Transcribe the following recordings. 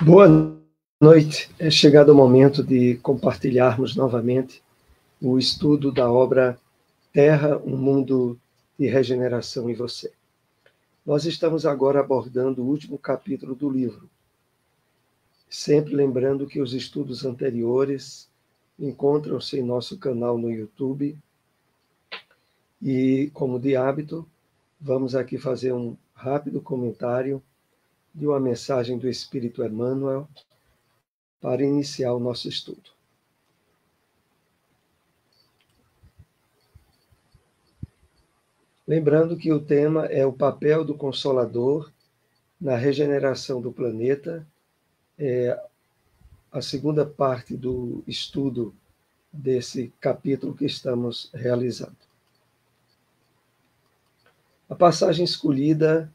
Boa noite. É chegado o momento de compartilharmos novamente o estudo da obra Terra, um mundo de regeneração em você. Nós estamos agora abordando o último capítulo do livro. Sempre lembrando que os estudos anteriores encontram-se em nosso canal no YouTube. E, como de hábito, vamos aqui fazer um rápido comentário de uma mensagem do Espírito Emmanuel para iniciar o nosso estudo. Lembrando que o tema é o papel do Consolador na regeneração do planeta, a segunda parte do estudo desse capítulo que estamos realizando. A passagem escolhida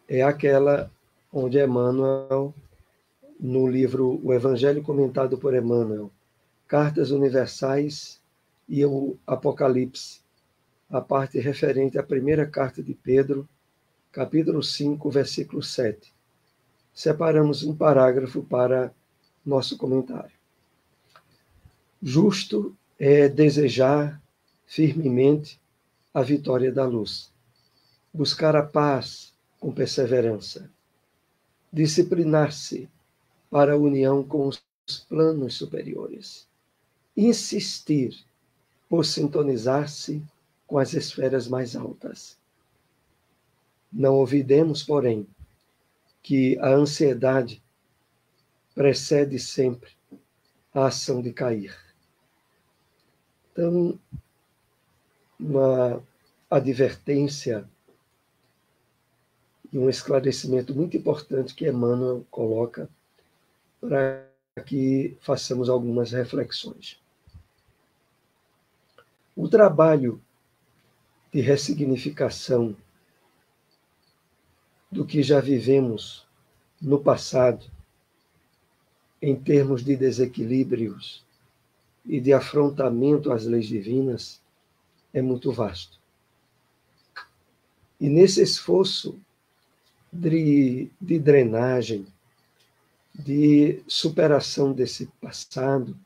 é aquela onde Emmanuel, no livro O Evangelho Comentado por Emmanuel, Cartas Universais e o Apocalipse, a parte referente à primeira carta de Pedro, capítulo 5, versículo 7. Separamos um parágrafo para nosso comentário. Justo é desejar firmemente a vitória da luz, buscar a paz com perseverança, disciplinar-se para a união com os planos superiores, insistir por sintonizar-se com as esferas mais altas. Não olvidemos, porém, que a ansiedade precede sempre a ação de cair. Então, uma advertência e um esclarecimento muito importante que Emmanuel coloca para que façamos algumas reflexões. O trabalho de ressignificação do que já vivemos no passado, em termos de desequilíbrios e de afrontamento às leis divinas, é muito vasto. E nesse esforço de drenagem, de superação desse passado,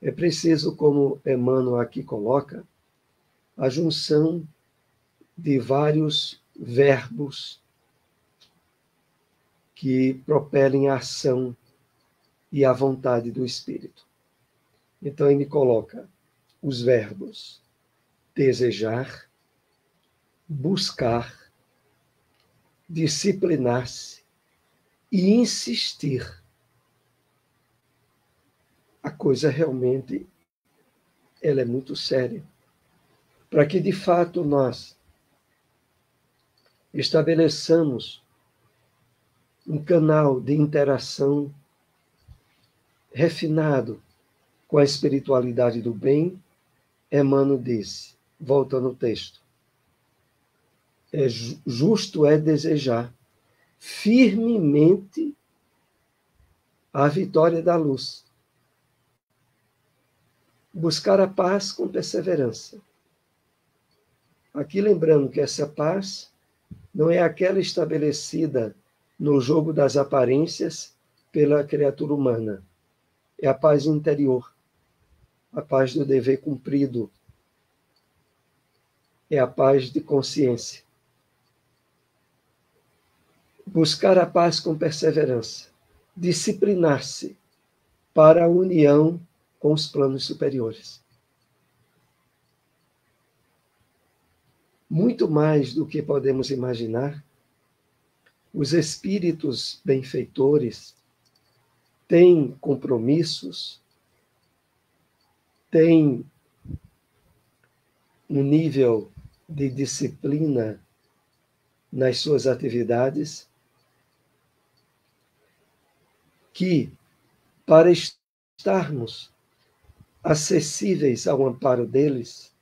é preciso, como Emmanuel aqui coloca, a junção de vários verbos que propelem a ação e a vontade do Espírito. Então, ele coloca os verbos desejar, buscar, disciplinar-se e insistir. A coisa realmente ela é muito séria. Para que, de fato, nós estabeleçamos um canal de interação refinado com a espiritualidade do bem, Emmanuel disse, voltando ao texto, justo é desejar firmemente a vitória da luz, buscar a paz com perseverança. Aqui lembrando que essa paz não é aquela estabelecida no jogo das aparências pela criatura humana. É a paz interior, a paz do dever cumprido, é a paz de consciência. Buscar a paz com perseverança, disciplinar-se para a união com os planos superiores. Muito mais do que podemos imaginar, os espíritos benfeitores têm compromissos, têm um nível de disciplina nas suas atividades que, para estarmos acessíveis ao amparo deles,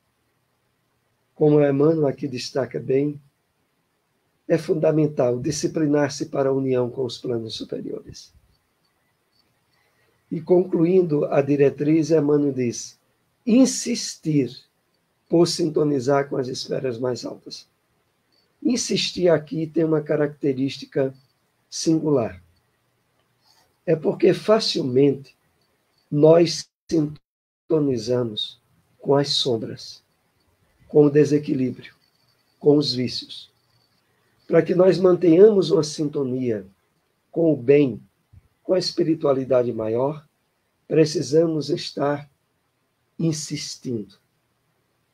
como Emmanuel aqui destaca bem, é fundamental disciplinar-se para a união com os planos superiores. E concluindo a diretriz, Emmanuel diz, insistir por sintonizar com as esferas mais altas. Insistir aqui tem uma característica singular. é porque facilmente nós sintonizamos com as sombras, com o desequilíbrio, com os vícios. Para que nós mantenhamos uma sintonia com o bem, com a espiritualidade maior, precisamos estar insistindo,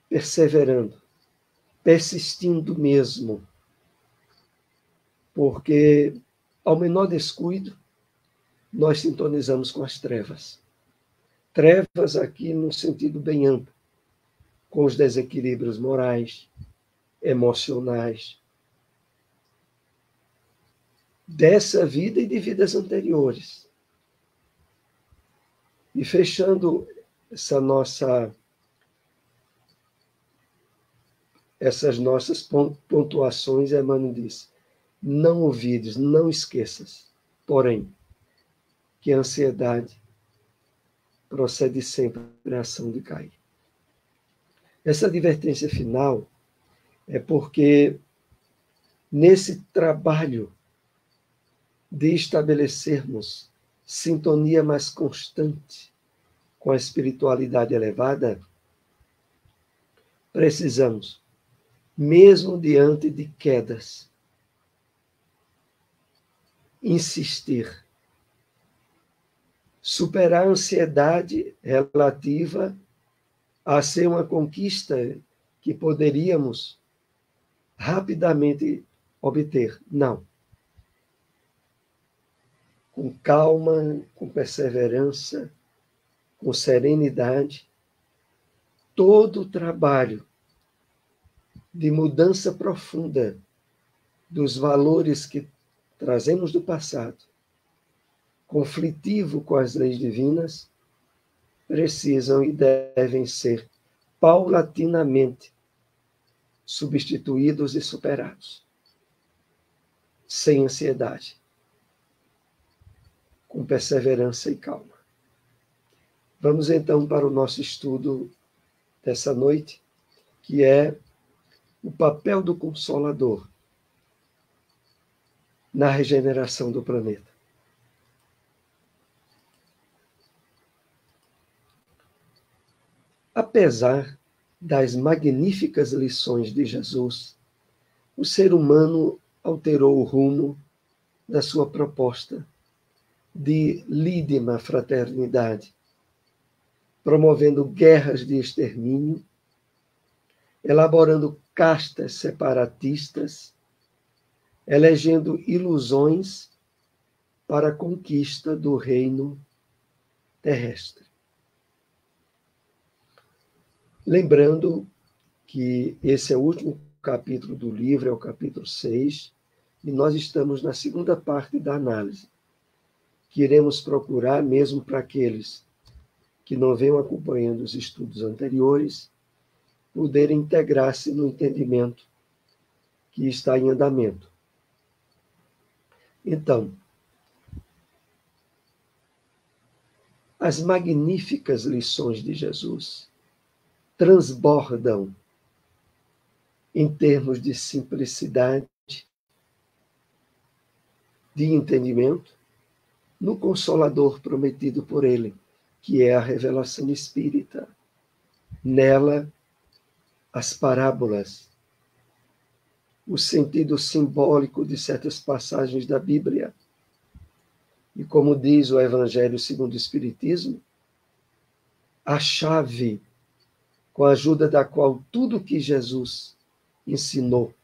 perseverando, persistindo mesmo. Porque, ao menor descuido, nós sintonizamos com as trevas. Trevas aqui no sentido bem amplo, com os desequilíbrios morais, emocionais, dessa vida e de vidas anteriores. E fechando essas nossas pontuações, Emmanuel diz: não ouvides, não esqueças, porém, que a ansiedade procede sempre da ação de Caim. Essa advertência final é porque, nesse trabalho de estabelecermos sintonia mais constante com a espiritualidade elevada, precisamos, mesmo diante de quedas, insistir, superar a ansiedade relativa a ser uma conquista que poderíamos rapidamente obter. Não. Com calma, com perseverança, com serenidade, todo o trabalho de mudança profunda dos valores que trazemos do passado, conflitivo com as leis divinas, precisam e devem ser paulatinamente substituídos e superados, sem ansiedade, com perseverança e calma. Vamos então para o nosso estudo dessa noite, que é o papel do Consolador na regeneração do planeta. Apesar das magníficas lições de Jesus, o ser humano alterou o rumo da sua proposta de lídima fraternidade, promovendo guerras de extermínio, elaborando castas separatistas, elegendo ilusões para a conquista do reino terrestre. Lembrando que esse é o último capítulo do livro, é o capítulo 6, e nós estamos na segunda parte da análise, que iremos procurar, mesmo para aqueles que não venham acompanhando os estudos anteriores, poderem integrar-se no entendimento que está em andamento. Então, as magníficas lições de Jesus transbordam em termos de simplicidade, de entendimento, no Consolador prometido por ele, que é a revelação espírita. Nela, as parábolas, o sentido simbólico de certas passagens da Bíblia. E como diz o Evangelho segundo o Espiritismo, a chave com a ajuda da qual tudo que Jesus ensinou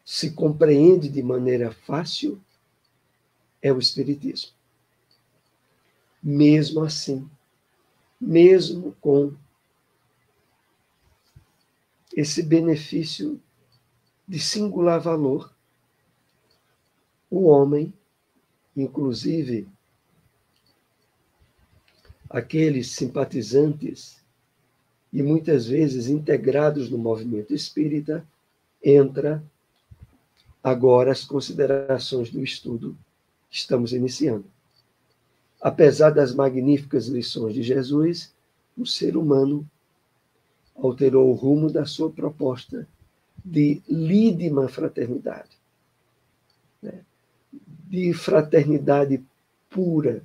se compreende de maneira fácil é o Espiritismo. Mesmo assim, mesmo com esse benefício de singular valor, o homem, inclusive aqueles simpatizantes e muitas vezes integrados no movimento espírita, entra agora as considerações do estudo que estamos iniciando. Apesar das magníficas lições de Jesus, o ser humano alterou o rumo da sua proposta de lídima fraternidade, de fraternidade pura,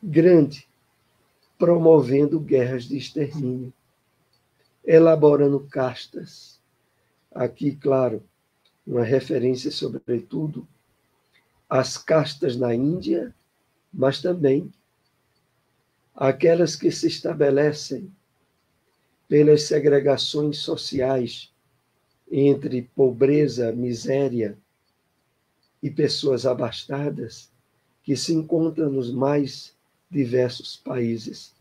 grande, promovendo guerras de extermínio, elaborando castas. Aqui, claro, uma referência, sobretudo, às castas na Índia, mas também aquelas que se estabelecem pelas segregações sociais entre pobreza, miséria e pessoas abastadas, que se encontram nos mais diversos países,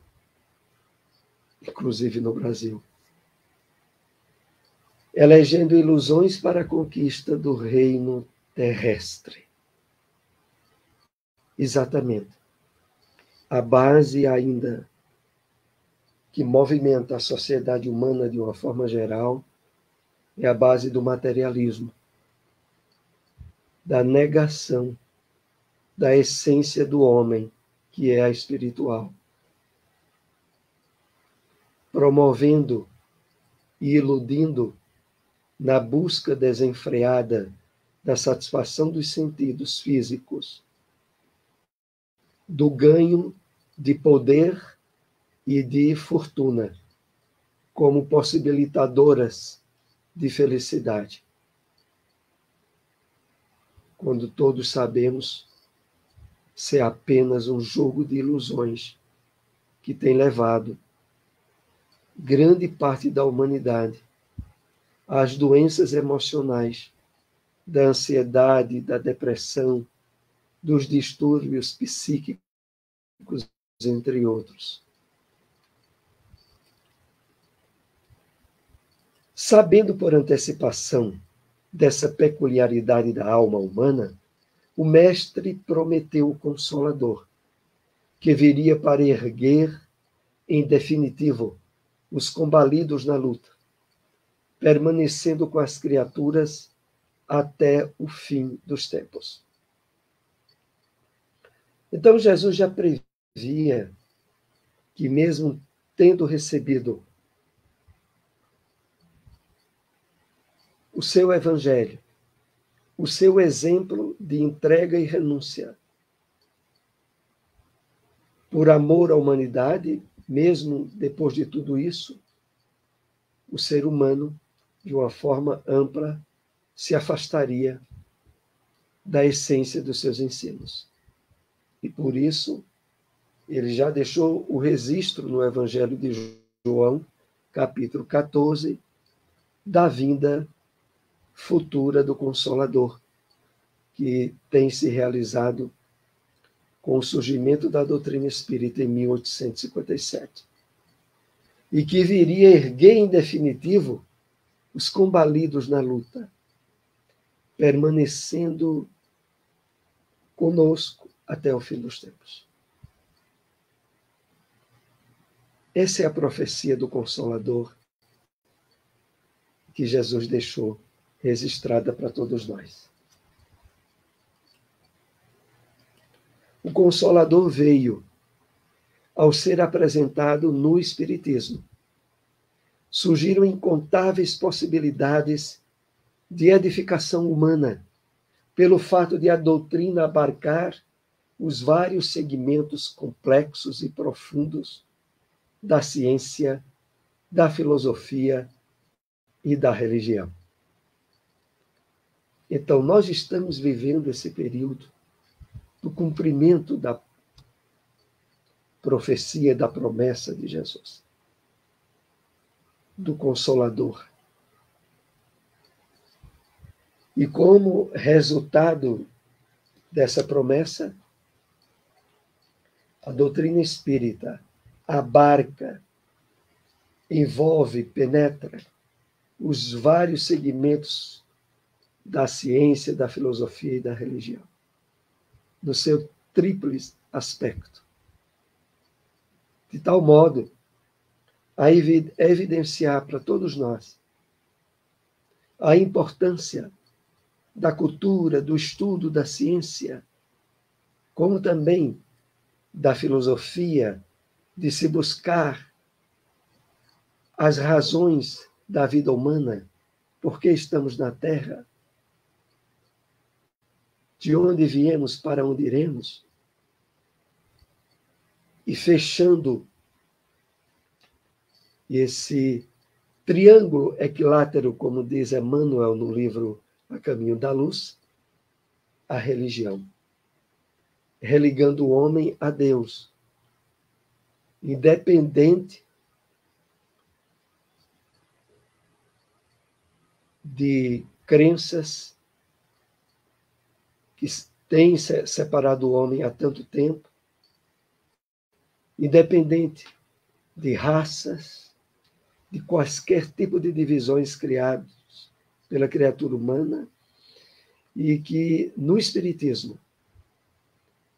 inclusive no Brasil, elegendo ilusões para a conquista do reino terrestre. Exatamente. A base ainda que movimenta a sociedade humana de uma forma geral é a base do materialismo, da negação da essência do homem, que é a espiritual, promovendo e iludindo na busca desenfreada da satisfação dos sentidos físicos, do ganho de poder e de fortuna, como possibilitadoras de felicidade. Quando todos sabemos ser apenas um jogo de ilusões que tem levado grande parte da humanidade às doenças emocionais, da ansiedade, da depressão, dos distúrbios psíquicos, entre outros. Sabendo por antecipação dessa peculiaridade da alma humana, o Mestre prometeu o Consolador, que viria para erguer, em definitivo, os combalidos na luta, permanecendo com as criaturas até o fim dos tempos. Então, Jesus já previa que, mesmo tendo recebido o seu evangelho, o seu exemplo de entrega e renúncia, por amor à humanidade, mesmo depois de tudo isso, o ser humano, de uma forma ampla, se afastaria da essência dos seus ensinos. E por isso, ele já deixou o registro no Evangelho de João, capítulo 14, da vinda futura do Consolador, que tem se realizado com o surgimento da doutrina espírita em 1857. E que viria erguer em definitivo os combalidos na luta, permanecendo conosco até o fim dos tempos. Essa é a profecia do Consolador que Jesus deixou registrada para todos nós. O Consolador veio ao ser apresentado no Espiritismo. Surgiram incontáveis possibilidades de edificação humana, pelo fato de a doutrina abarcar os vários segmentos complexos e profundos da ciência, da filosofia e da religião. Então, nós estamos vivendo esse período do cumprimento da profecia, da promessa de Jesus, do Consolador. E como resultado dessa promessa, a doutrina espírita abarca, envolve, penetra os vários segmentos da ciência, da filosofia e da religião, no seu tríplice aspecto. De tal modo a evidenciar para todos nós a importância da cultura, do estudo da ciência, como também da filosofia, de se buscar as razões da vida humana, por que estamos na Terra, de onde viemos para onde iremos, e fechando esse triângulo equilátero, como diz Emmanuel no livro A Caminho da Luz, a religião, religando o homem a Deus, independente de crenças que têm separado o homem há tanto tempo, independente de raças, de quaisquer tipo de divisões criadas pela criatura humana, e que no Espiritismo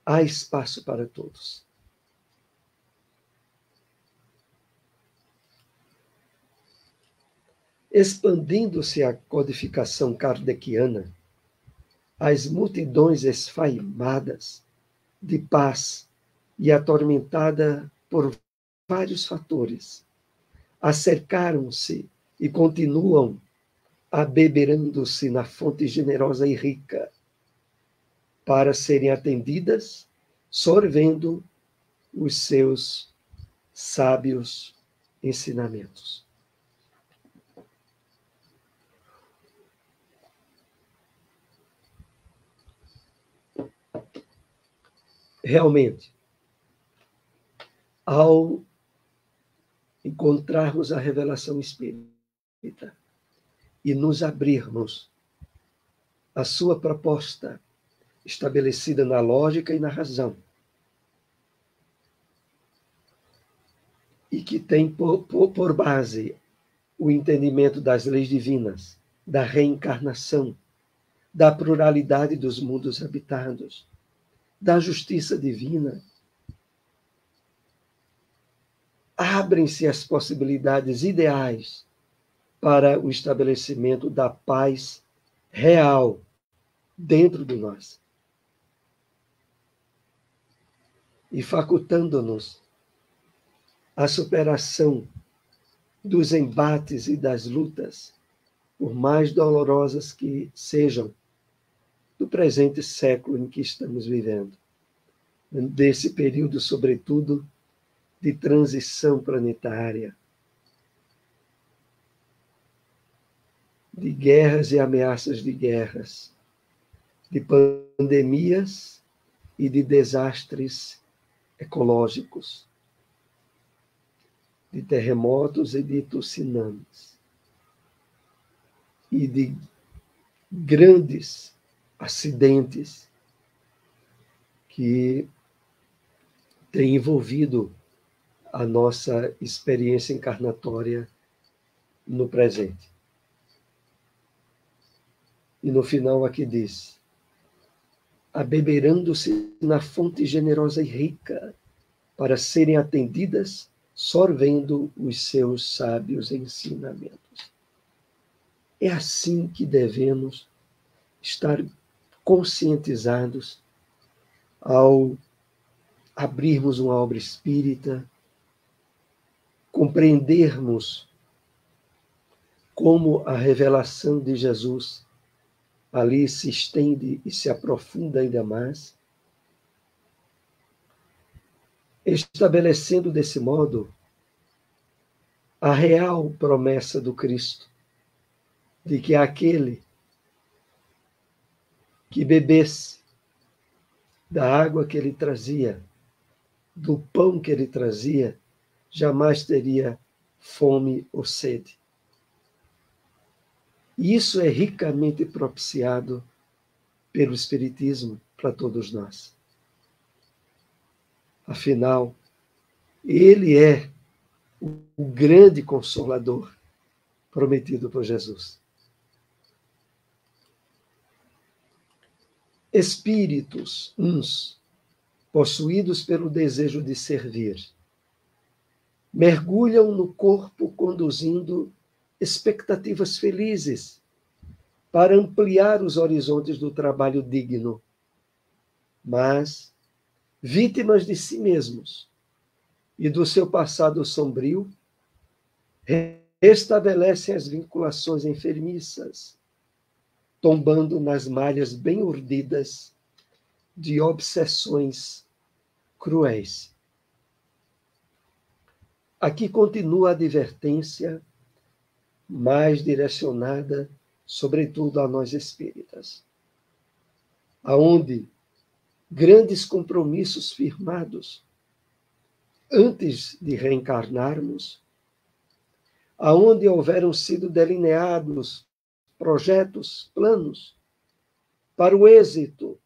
há espaço para todos. Expandindo-se a codificação kardeciana, as multidões esfaimadas de paz e atormentada por vários fatores acercaram-se e continuam abeberando-se na fonte generosa e rica para serem atendidas, sorvendo os seus sábios ensinamentos. Realmente, ao encontrarmos a revelação espírita e nos abrirmos à sua proposta estabelecida na lógica e na razão, e que tem por base o entendimento das leis divinas, da reencarnação, da pluralidade dos mundos habitados, da justiça divina, abrem-se as possibilidades ideais para o estabelecimento da paz real dentro de nós, e facultando-nos a superação dos embates e das lutas, por mais dolorosas que sejam, do presente século em que estamos vivendo, desse período, sobretudo, de transição planetária, de guerras e ameaças de guerras, de pandemias e de desastres ecológicos, de terremotos e de tsunamis, e de grandes acidentes que têm envolvido a nossa experiência encarnatória no presente. E no final aqui diz: abeberando-se na fonte generosa e rica, para serem atendidas, sorvendo os seus sábios ensinamentos. É assim que devemos estar conscientizados ao abrirmos uma obra espírita, compreendermos como a revelação de Jesus ali se estende e se aprofunda ainda mais, estabelecendo desse modo a real promessa do Cristo, de que aquele que bebesse da água que ele trazia, do pão que ele trazia, jamais teria fome ou sede. E isso é ricamente propiciado pelo Espiritismo para todos nós. Afinal, ele é o grande consolador prometido por Jesus. Espíritos, uns, possuídos pelo desejo de servir, mergulham no corpo conduzindo expectativas felizes para ampliar os horizontes do trabalho digno, mas, vítimas de si mesmos e do seu passado sombrio, restabelecem as vinculações enfermiças, tombando nas malhas bem urdidas de obsessões cruéis. Aqui continua a advertência, mais direcionada, sobretudo a nós espíritas, aonde grandes compromissos firmados antes de reencarnarmos, aonde houveram sido delineados projetos, planos para o êxito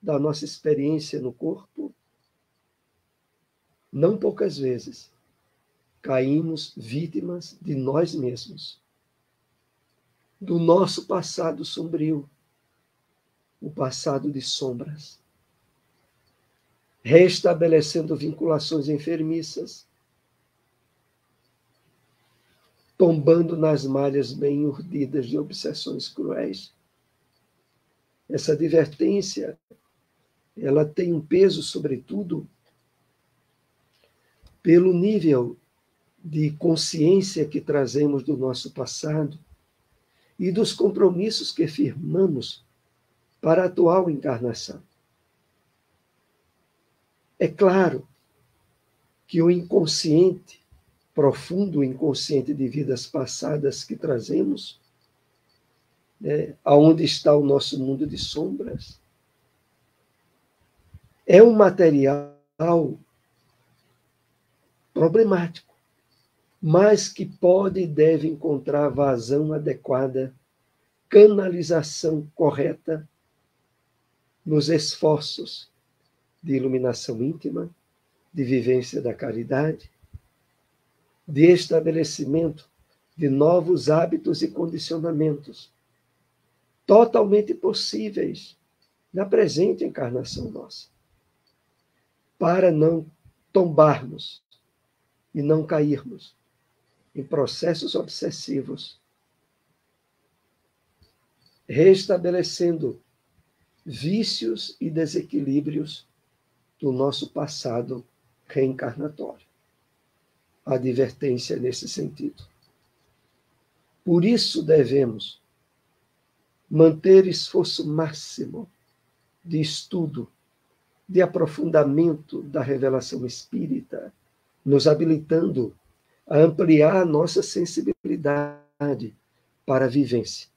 da nossa experiência no corpo, não poucas vezes caímos vítimas de nós mesmos, do nosso passado sombrio, o passado de sombras, restabelecendo vinculações enfermiças, tombando nas malhas bem urdidas de obsessões cruéis. Essa advertência, ela tem um peso, sobretudo, pelo nível de consciência que trazemos do nosso passado e dos compromissos que firmamos para a atual encarnação. É claro que o inconsciente, profundo inconsciente de vidas passadas que trazemos, aonde está o nosso mundo de sombras, é um material problemático, mas que pode e deve encontrar vazão adequada, canalização correta nos esforços de iluminação íntima, de vivência da caridade, de estabelecimento de novos hábitos e condicionamentos, totalmente possíveis na presente encarnação nossa, para não tombarmos e não cairmos em processos obsessivos, restabelecendo vícios e desequilíbrios do nosso passado reencarnatório. A advertência nesse sentido. Por isso devemos manter esforço máximo de estudo, de aprofundamento da revelação espírita, nos habilitando a ampliar a nossa sensibilidade para a vivência,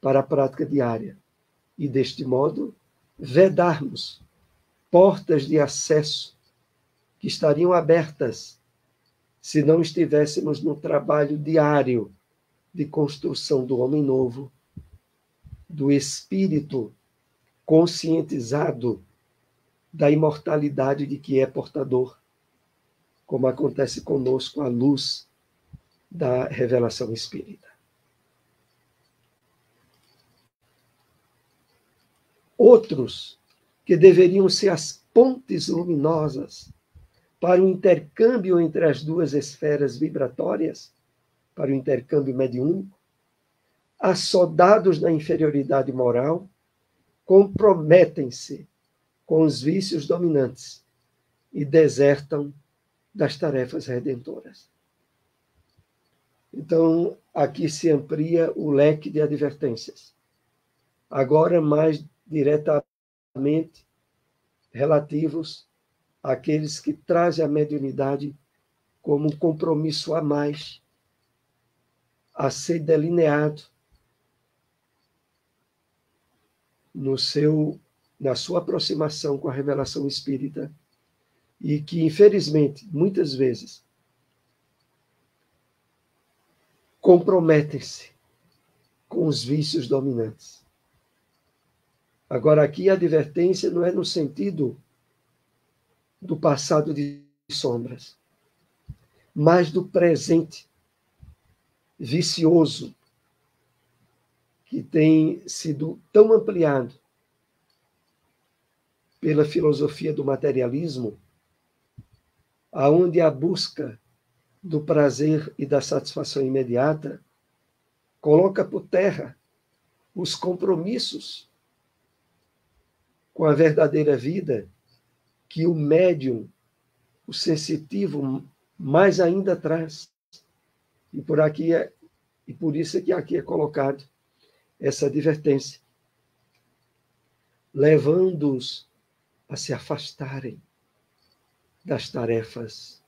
para a prática diária, e, deste modo, vedarmos portas de acesso que estariam abertas se não estivéssemos no trabalho diário de construção do homem novo, do espírito conscientizado da imortalidade de que é portador, como acontece conosco à luz da revelação espírita. Outros que deveriam ser as pontes luminosas para o intercâmbio entre as duas esferas vibratórias, para o intercâmbio mediúnico, assodados na inferioridade moral, comprometem-se com os vícios dominantes e desertam das tarefas redentoras. Então, aqui se amplia o leque de advertências. Agora, mais diretamente relativos àqueles que trazem a mediunidade como um compromisso a mais, a ser delineado na sua aproximação com a revelação espírita, e que, infelizmente, muitas vezes, comprometem-se com os vícios dominantes. Agora, aqui a advertência não é no sentido do passado de sombras, mas do presente vicioso, que tem sido tão ampliado pela filosofia do materialismo, aonde a busca do prazer e da satisfação imediata coloca por terra os compromissos com a verdadeira vida que o médium, o sensitivo, mais ainda traz. E por isso é que aqui é colocado essa advertência, levando-os a se afastarem das tarefas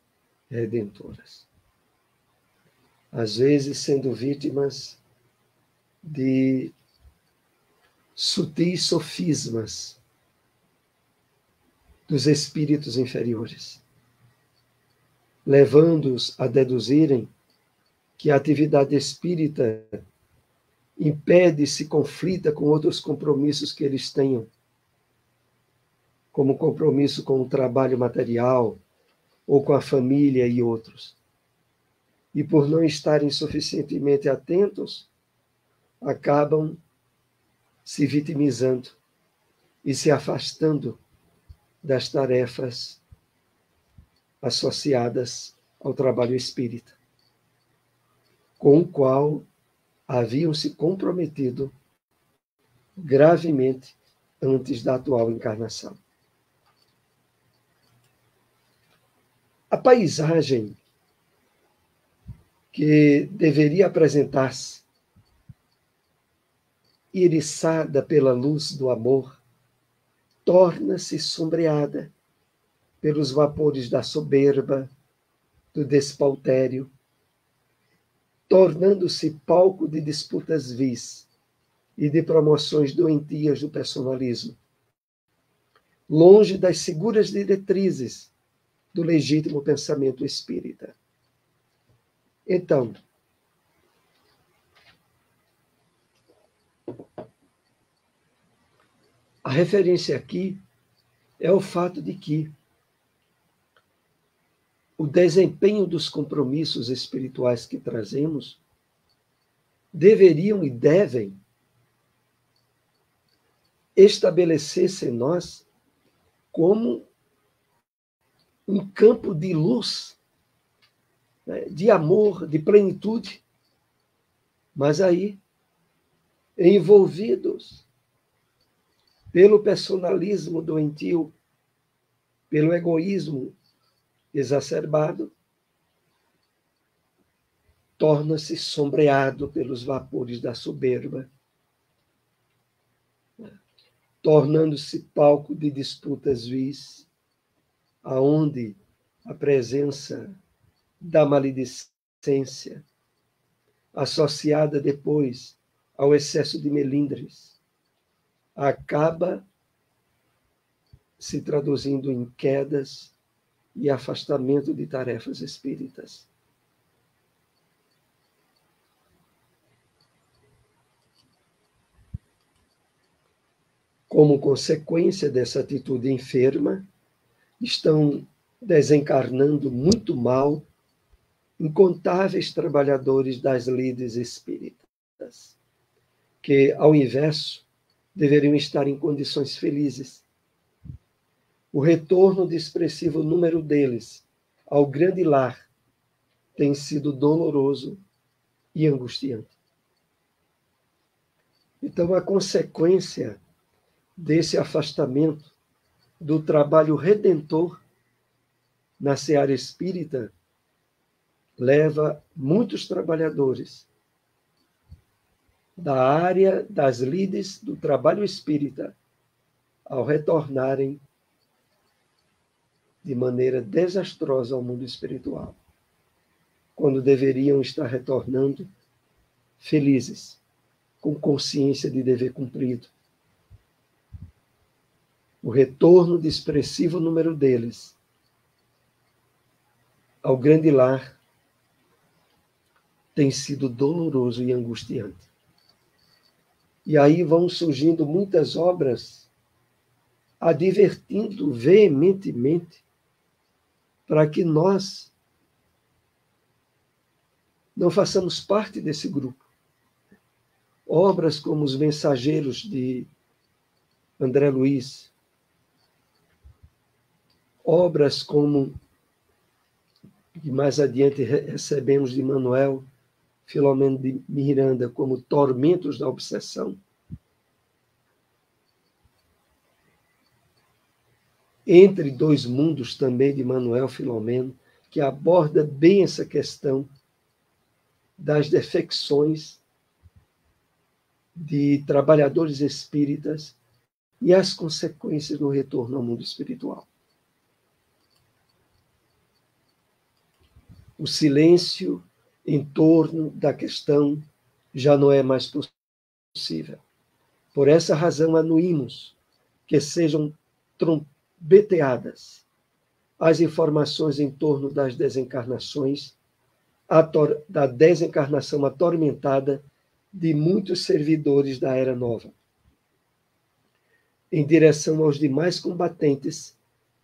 redentoras. Às vezes sendo vítimas de sutis sofismas dos espíritos inferiores, levando-os a deduzirem que a atividade espírita impede se conflita com outros compromissos que eles tenham, como compromisso com o trabalho material, ou com a família e outros. E por não estarem suficientemente atentos, acabam se vitimizando e se afastando das tarefas associadas ao trabalho espírita, com o qual haviam se comprometido gravemente antes da atual encarnação. A paisagem que deveria apresentar-se iriçada pela luz do amor, torna-se sombreada pelos vapores da soberba, do despautério, tornando-se palco de disputas vis e de promoções doentias do personalismo, longe das seguras diretrizes do legítimo pensamento espírita. Então, a referência aqui é o fato de que o desempenho dos compromissos espirituais que trazemos deveriam e devem estabelecer-se em nós como um campo de luz, né, de amor, de plenitude, mas aí envolvidos pelo personalismo doentio, pelo egoísmo exacerbado, torna-se sombreado pelos vapores da soberba, tornando-se palco de disputas vis, aonde a presença da maledicência, associada depois ao excesso de melindres, acaba se traduzindo em quedas e afastamento de tarefas espíritas. Como consequência dessa atitude enferma, estão desencarnando muito mal incontáveis trabalhadores das lides espíritas, que, ao inverso, deveriam estar em condições felizes. O retorno de expressivo número deles ao grande lar tem sido doloroso e angustiante. Então, a consequência desse afastamento do trabalho redentor na seara espírita leva muitos trabalhadores da área das lides do trabalho espírita ao retornarem de maneira desastrosa ao mundo espiritual, quando deveriam estar retornando felizes, com consciência de dever cumprido. O retorno de expressivo número deles ao grande lar tem sido doloroso e angustiante. E aí vão surgindo muitas obras advertindo veementemente para que nós não façamos parte desse grupo. Obras como Os Mensageiros, de André Luiz, obras como, que mais adiante recebemos de Manuel Filomeno de Miranda, como Tormentos da Obsessão, Entre Dois Mundos, também de Manuel Filomeno, que aborda bem essa questão das defecções de trabalhadores espíritas e as consequências no retorno ao mundo espiritual. O silêncio em torno da questão já não é mais possível. Por essa razão, anuímos que sejam trombeteadas as informações em torno das desencarnações, da desencarnação atormentada de muitos servidores da Era Nova, em direção aos demais combatentes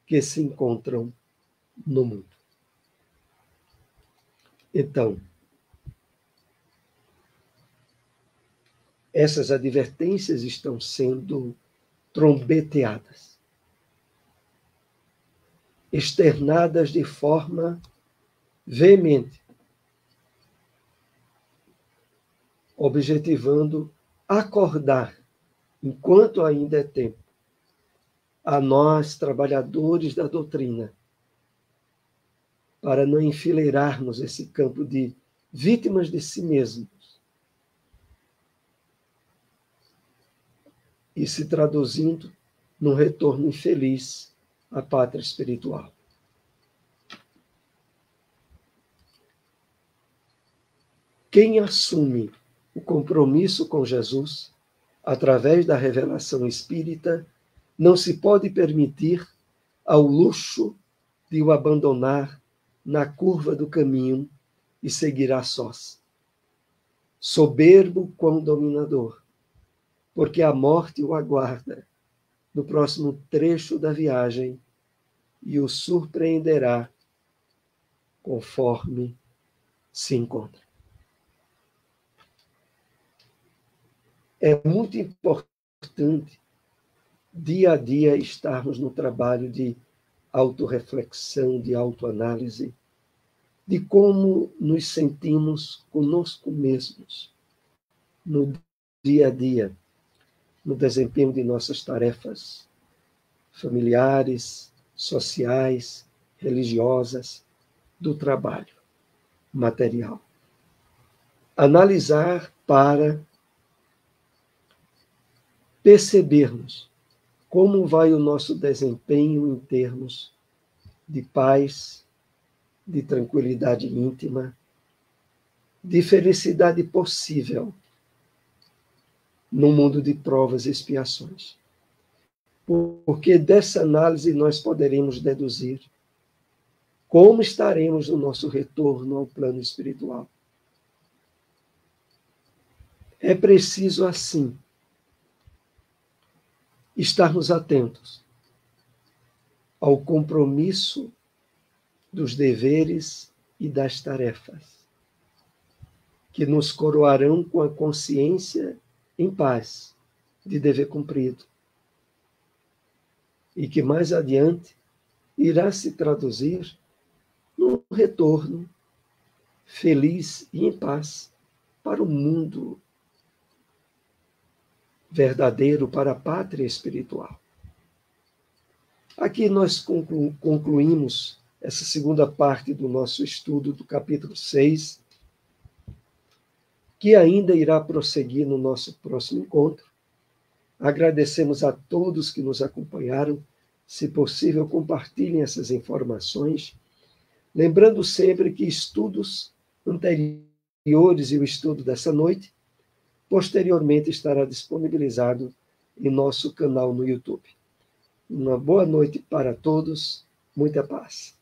que se encontram no mundo. Então, essas advertências estão sendo trombeteadas, externadas de forma veemente, objetivando acordar, enquanto ainda é tempo, a nós, trabalhadores da doutrina, para não enfileirarmos esse campo de vítimas de si mesmos e se traduzindo num retorno infeliz à pátria espiritual. Quem assume o compromisso com Jesus, através da revelação espírita, não se pode permitir ao luxo de o abandonar na curva do caminho e seguirá sós. Soberbo quão dominador, porque a morte o aguarda no próximo trecho da viagem e o surpreenderá conforme se encontra. É muito importante, dia a dia, estarmos no trabalho de autorreflexão, de autoanálise, de como nos sentimos conosco mesmos no dia a dia, no desempenho de nossas tarefas familiares, sociais, religiosas, do trabalho material. Analisar para percebermos como vai o nosso desempenho em termos de paz, de tranquilidade íntima, de felicidade possível no mundo de provas e expiações. Porque dessa análise nós poderemos deduzir como estaremos no nosso retorno ao plano espiritual. É preciso, assim, estarmos atentos ao compromisso dos deveres e das tarefas, que nos coroarão com a consciência em paz de dever cumprido, e que mais adiante irá se traduzir num retorno feliz e em paz para o mundo verdadeiro, para a pátria espiritual. Aqui nós concluímos essa segunda parte do nosso estudo do capítulo 6, que ainda irá prosseguir no nosso próximo encontro. Agradecemos a todos que nos acompanharam. Se possível, compartilhem essas informações, lembrando sempre que estudos anteriores e o estudo dessa noite, posteriormente estará disponibilizado em nosso canal no YouTube. Uma boa noite para todos, muita paz.